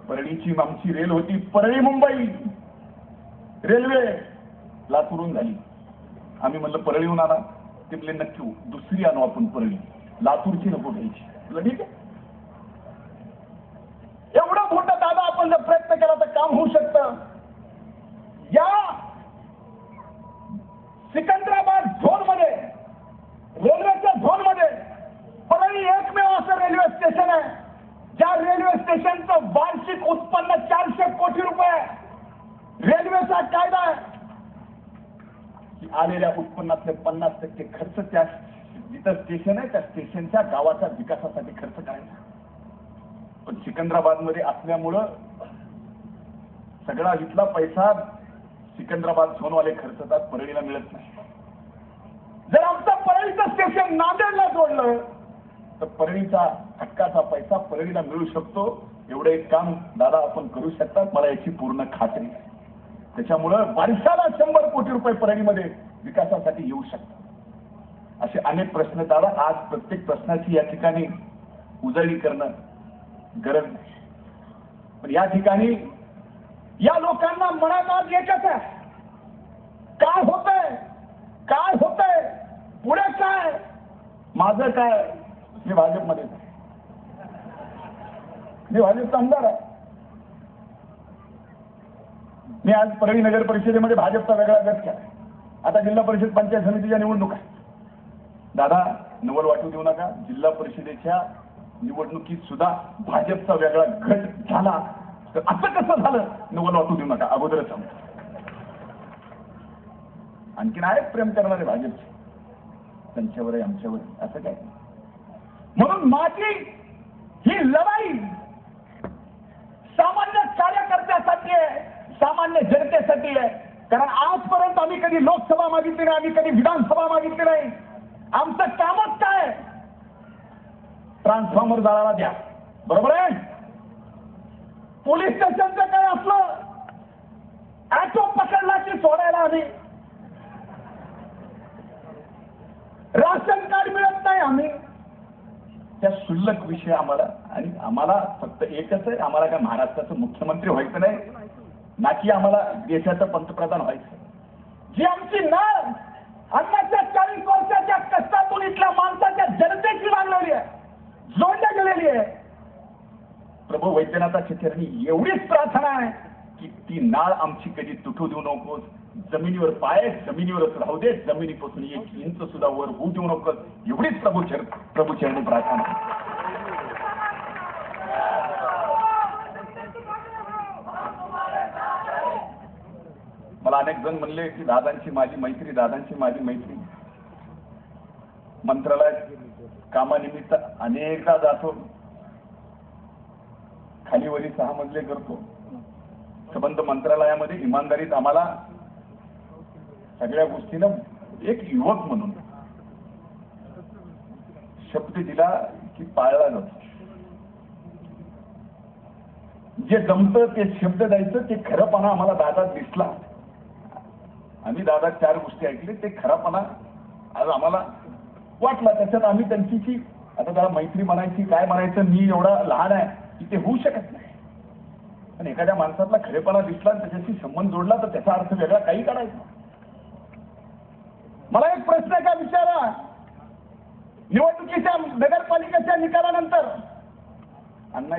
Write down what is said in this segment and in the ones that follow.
परळीची आमची रेल होती, परळी मुंबई रेल्वे लातूरून झाली. आम्ही म्हणलं परळीहून आला, ते म्हणले नक्की दुसरी आणू आपण परळी, लातूरची नको घ्यायची. म्हटलं ठीक आहे. एवढं मोठं दादा आपण जर प्रयत्न केला तर काम होऊ शकतं. या सिकंदराबाद झोन मध्ये, रेल्वेच्या झोन मध्ये परळी एकमेव असं रेल्वे स्टेशन आहे ज्या रेल्वे स्टेशनचं वार्षिक उत्पन्न 400 कोटी रुपये आहे. रेल्वेचा कायदा आहे की आलेल्या उत्पन्नातले 50% खर्च त्या जिथं स्टेशन आहे त्या स्टेशनच्या गावाच्या विकासासाठी खर्च करायचा. पण सिकंदराबाद मध्ये असल्यामुळं सगळा इथला पैसा सिकंदराबाद झोनवाले खर्चतात, परळीला मिळत नाही. जर आमचं परळीचं स्टेशन नांदेडला जोडलं तर परळीचा हक्काचा पैसा परळीला मिळू शकतो. एवढं एक काम दादा आपण करू शकतात, मला याची पूर्ण खात्री आहे. त्याच्यामुळं वर्षाला 100 कोटी रुपये परळीमध्ये विकासासाठी येऊ शकतात. असे अनेक प्रश्न दादा, आज प्रत्येक प्रश्नाची या ठिकाणी उजळणी करणं गरज नाही. पण या ठिकाणी या लोकांना मनात आज एकच आहे, काय होतंय, काय होतंय, पुढे काय, माझं काय. मी भाजपमध्ये, मी भाजपचा आमदार आहे. मी आज परळी नगर परिषदेमध्ये भाजपचा वेगळा गट केला. आता जिल्हा परिषद पंचायत समितीच्या निवडणूक आहे. दादा नवल वाटू देऊ नका, जिल्हा परिषदेच्या निवडणुकीत सुद्धा भाजपचा वेगळा गट झाला तर असं कसं झालं नवल वाटू देऊ नका, अगोदरच सांगतो. आणखीन आहेत प्रेम करणारे भाजपचे, त्यांच्यावर आहे आमच्यावर असं काय. म्हणून माझी ही लढाई सामान्य कार्यकर्त्यासाठी आहे, सामान्य जनतेसाठी आहे. कारण आजपर्यंत आम्ही कधी लोकसभा मागितली नाही, आम्ही कधी विधानसभा मागितली नाही. आमचं कामच काय, ट्रान्सफॉर्मर जाळायला द्या, बरोबर आहे. पोलीस स्टेशनचं काय असलं, ऍटो पकडला की सोडायला आम्ही. राशन कार्ड मिळत नाही आम्ही. त्या शुल्लक विषय आम्हाला, आणि आम्हाला फक्त एकच आहे, आम्हाला काय महाराष्ट्राचं मुख्यमंत्री व्हायचं नाही ना की आम्हाला देशाचं पंतप्रधान व्हायचं. जी आमची नाळ अन्नाच्या 40 वर्षाच्या कष्टातून इथल्या माणसाच्या जनतेची लागलेली आहे, जोडल्या गेलेली आहे. प्रभू वैद्यनाथाच्या चरणी एवढीच प्रार्थना आहे की ती नाळ आमची कधी तुटू देऊ नकोस. जमिनीवर पाय जमिनीवरच राहू दे, जमिनीपासून 1 इंच सुद्धा वर होऊ देऊ नकोस, एवढीच प्रभू चरणी प्रार्थना. मला अनेक जण म्हणले की दादांची माझी मैत्री, दादांची माझी मैत्री. मंत्रालयात कामानिमित्त अनेकदा जातो, खालीवरी 6 मजले करतो. संबंध मंत्रालयामध्ये इमानदारीत आम्हाला सगळ्या गोष्टीनं एक युवक म्हणून शब्द दिला की पाळला जातो. जे जमतं ते शब्द द्यायचं, ते खरंपणा आम्हाला दादात दिसला. आम्ही दादा 4 गोष्टी ऐकले, ते खरापणा आज आम्हाला वाटला. त्याच्यात आम्ही त्यांची आता त्याला मैत्री म्हणायची काय म्हणायचं, मी एवढा लहान आहे की ते होऊ शकत नाही. पण एखाद्या माणसातला खरेपणा दिसला आणि त्याच्याशी संबंध जोडला तर त्याचा अर्थ वेगळा काही काढायचा. मला एक प्रश्न आहे का विचारा, निवडणुकीच्या नगरपालिकेच्या निकालानंतर अण्णा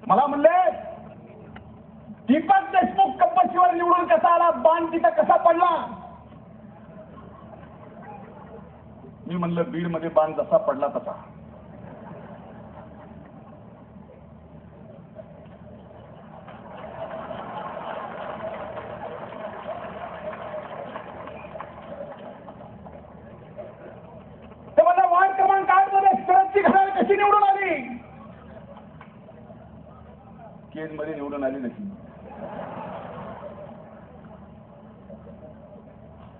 मला म्हणले दीपक देशमुख कपशीवर निवडून कसा आला, बाण तिथं कसा पडला. मी म्हणलं बीड मध्ये बाण जसा पडला तसा. ते मला वार्ड क्रमांक 8 मध्ये शरदची घड्याळ कशी निवडून आली, केज मध्ये निवडून आली नशी.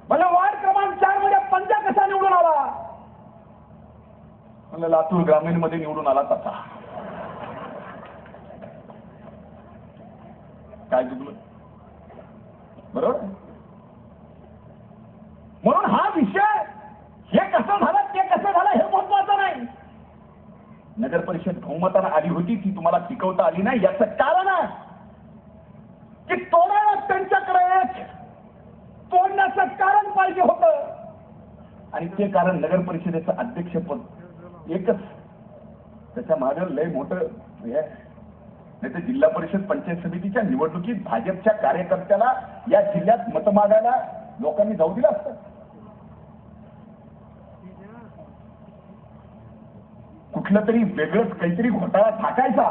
मला वार्ड क्रमांक 4 मध्ये पंजा कसा निवडून आला, मला लातूर ग्रामीण मध्ये निवडून आला तसा. काय चुकलं, बरोबर. म्हणून हा विषय हे कसं झालं ते कसं झालं हे महत्वाचं नाही. नगर परिषद बहुमतानं आली होती ती तुम्हाला टिकवता आली नाही. याचं कारण आहे की तोडायला त्यांच्याकडे एक तोडण्याचं कारण पाहिजे होतं आणि ते कारण नगर परिषदेचं अध्यक्षपद एकच. त्याच्या मागे लय मोठं हे नाही तर जिल्हा परिषद पंचायत समितीच्या निवडणुकीत भाजपच्या कार्यकर्त्याला या जिल्ह्यात मत मागायला लोकांनी जाऊ दिलं असतं. कुठलं तरी वेगळंच काहीतरी घोटाळा टाकायचा,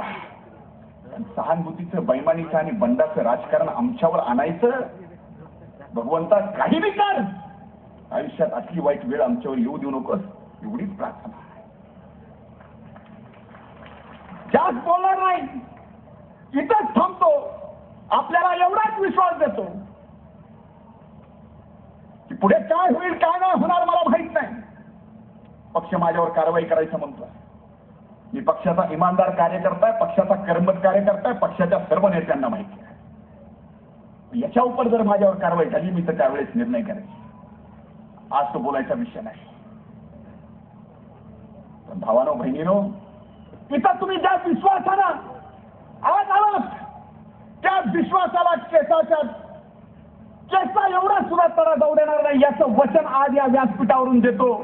सहानुभूतीचं बैमानीचं आणि बंडाचं राजकारण आमच्यावर आणायचं. भगवंता काही बी कर, आयुष्यात असली वाईट वेळ आमच्यावर येऊ देऊ नकोस एवढीच प्रार्थना. जास्त बोलणार नाही, इथंच थांबतो. आपल्याला एवढाच विश्वास देतो की पुढे काय होईल काय नाही होणार मला माहित नाही. पक्ष माझ्यावर कारवाई करायचं म्हणतोय. मी पक्षाचा इमानदार कार्यकर्ता आहे, पक्षाचा कर्मठ कार्यकर्ता आहे, पक्षाच्या सर्व नेत्यांना माहिती आहे. याच्या उपर जर माझ्यावर कारवाई झाली मी तर त्यावेळेस निर्णय करेन. आज तो बोलायचा विषय नाही. पण भावानो बहिणीनो, इथं तुम्ही ज्या विश्वासानं आज आलात त्या विश्वासाला केसा एवढा सुद्धा तडा जाऊ देणार नाही याचं वचन आज या व्यासपीठावरून देतो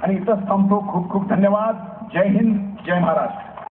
आणि इथंच थांबतो. खूप खूप धन्यवाद. जय हिंद, जय महाराष्ट्र.